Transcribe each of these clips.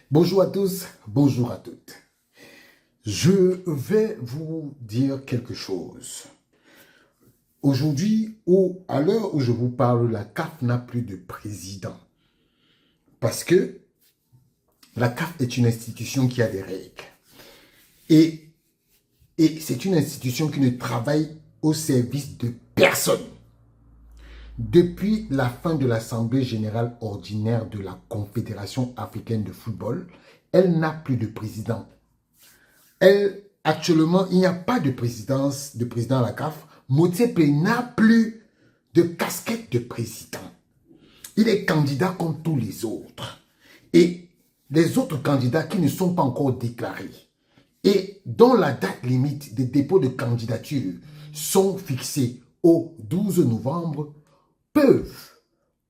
Bonjour à tous, bonjour à toutes. Je vais vous dire quelque chose. Aujourd'hui, à l'heure où je vous parle, la CAF n'a plus de président. Parce que la CAF est une institution qui a des règles. Et c'est une institution qui ne travaille au service de personne. Depuis la fin de l'Assemblée générale ordinaire de la Confédération africaine de football, elle n'a plus de président. Actuellement, il n'y a pas de président à la CAF. Motsepe n'a plus de casquette de président. Il est candidat comme tous les autres. Et les autres candidats qui ne sont pas encore déclarés et dont la date limite de dépôt de candidature sont fixées au 12 novembre peuvent,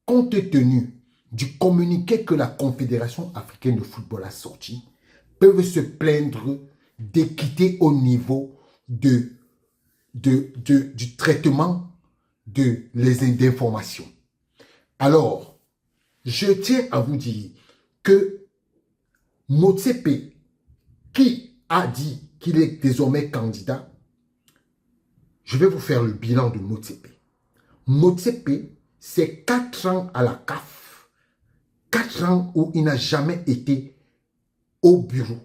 compte tenu du communiqué que la Confédération africaine de football a sorti, peuvent se plaindre d'équité au niveau du traitement d'informations. Alors, je tiens à vous dire que Motsepe, qui a dit qu'il est désormais candidat, je vais vous faire le bilan de Motsepe. Motsepe, c'est 4 ans à la CAF. 4 ans où il n'a jamais été au bureau.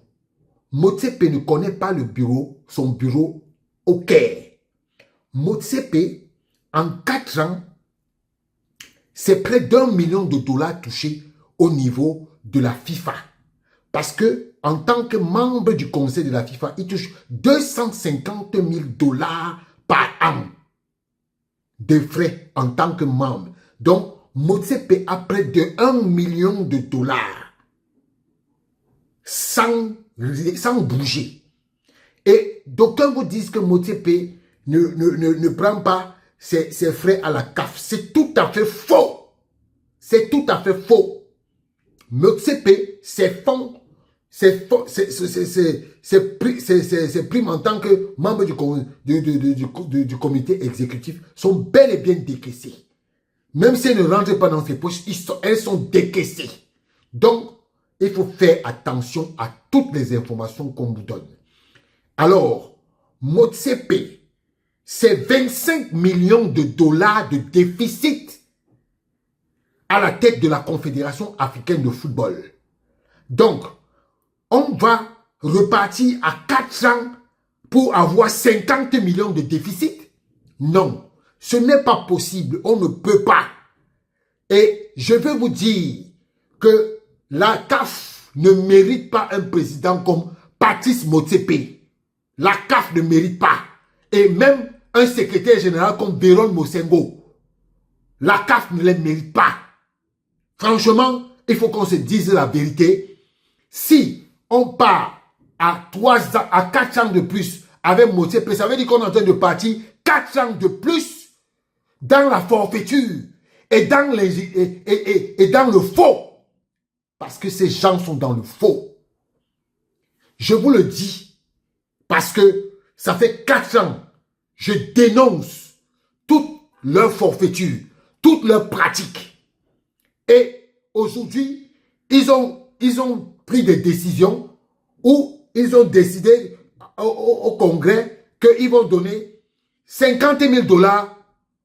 Motsepe ne connaît pas le bureau, son bureau au Caire. Motsepe, en 4 ans, c'est près d'1 million de dollars touchés au niveau de la FIFA. Parce que, en tant que membre du conseil de la FIFA, il touche 250 000 dollars par an de frais en tant que membre. Donc, Motsepe a près de 1 million de dollars sans bouger. Et d'aucuns vous disent que Motsepe ne prend pas ses frais à la CAF. C'est tout à fait faux. C'est tout à fait faux. Motsepe, ses fonds, ses primes en tant que membre du comité exécutif sont bel et bien décaissées. Même si elles ne rentrent pas dans ses poches, elles sont décaissées. Donc, il faut faire attention à toutes les informations qu'on vous donne. Alors, Motsepe, c'est 25 millions de dollars de déficit à la tête de la Confédération africaine de football. Donc, on va repartir à 4 ans pour avoir 50 millions de déficit? Non, ce n'est pas possible, on ne peut pas. Et je vais vous dire que la CAF ne mérite pas un président comme Patrice Motsepe. La CAF ne mérite pas. Et même un secrétaire général comme Béron Mosengo. La CAF ne les mérite pas. Franchement, il faut qu'on se dise la vérité. Si on part à 4 ans de plus avec Motsepe, ça veut dire qu'on est en train de partir 4 ans de plus dans la forfaiture et dans le faux. Parce que ces gens sont dans le faux. Je vous le dis parce que ça fait 4 ans, je dénonce toute leur forfaiture, toutes leurs pratiques. Et aujourd'hui, ils ont pris des décisions où ils ont décidé au Congrès qu'ils vont donner 50 000 dollars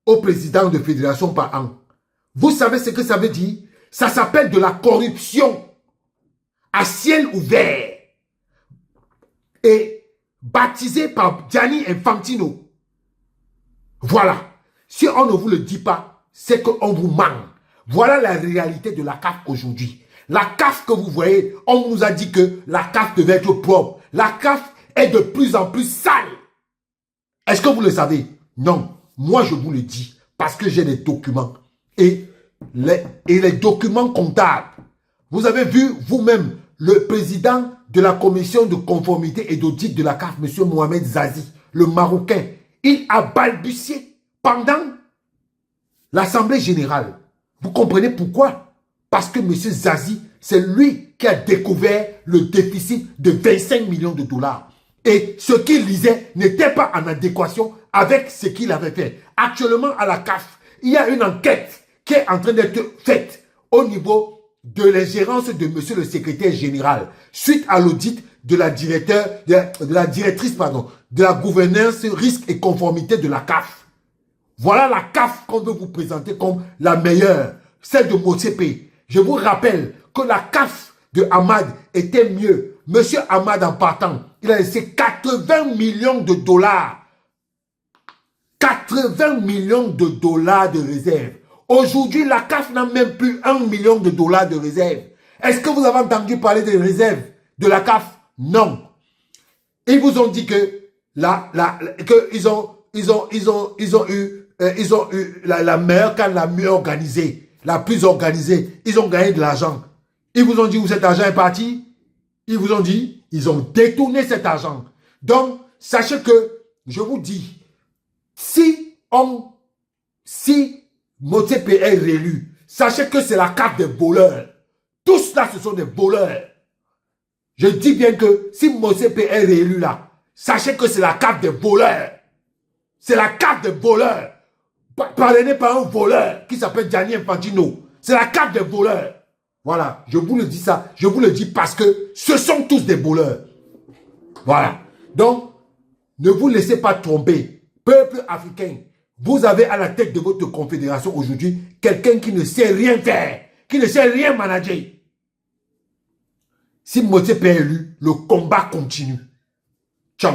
au président de fédération par an. Vous savez ce que ça veut dire? Ça s'appelle de la corruption à ciel ouvert et baptisé par Gianni Infantino. Voilà. Si on ne vous le dit pas, c'est qu'on vous ment. Voilà la réalité de la CAF aujourd'hui. La CAF que vous voyez, on nous a dit que la CAF devait être propre. La CAF est de plus en plus sale. Est-ce que vous le savez? Non. Moi, je vous le dis parce que j'ai les documents. Et les documents comptables. Vous avez vu vous-même le président de la commission de conformité et d'audit de la CAF, M. Mohamed Zazi, le Marocain. Il a balbutié pendant l'Assemblée générale. Vous comprenez pourquoi? Parce que M. Zazi, c'est lui qui a découvert le déficit de 25 millions de dollars. Et ce qu'il lisait n'était pas en adéquation avec ce qu'il avait fait. Actuellement, à la CAF, il y a une enquête qui est en train d'être faite au niveau de l'ingérence de monsieur le secrétaire général suite à l'audit de la directrice, de la gouvernance, risque et conformité de la CAF. Voilà la CAF qu'on veut vous présenter comme la meilleure, celle de Motsepe. Je vous rappelle que la CAF de Hamad était mieux. Monsieur Hamad, en partant, il a laissé 80 millions de dollars. 80 millions de dollars de réserve. Aujourd'hui, la CAF n'a même plus 1 million de dollars de réserve. Est-ce que vous avez entendu parler des réserves de la CAF? Non. Ils vous ont dit que ils ont eu la meilleure canne, la mieux organisée, la plus organisée. Ils ont gagné de l'argent. Ils vous ont dit où cet argent est parti. Ils vous ont dit, ils ont détourné cet argent. Donc, sachez que, je vous dis, si Motsepe est réélu, sachez que c'est la carte des voleurs. Tous là, ce sont des voleurs. Je dis bien que si Motsepe est réélu là, sachez que c'est la carte des voleurs. C'est la carte des voleurs. Parrainée par un voleur qui s'appelle Gianni Infantino. C'est la carte des voleurs. Voilà, je vous le dis ça. Je vous le dis parce que ce sont tous des voleurs. Voilà. Donc, ne vous laissez pas tromper. Peuple africain, vous avez à la tête de votre confédération aujourd'hui quelqu'un qui ne sait rien faire, qui ne sait rien manager. Si Motsepe est élu, le combat continue. Ciao.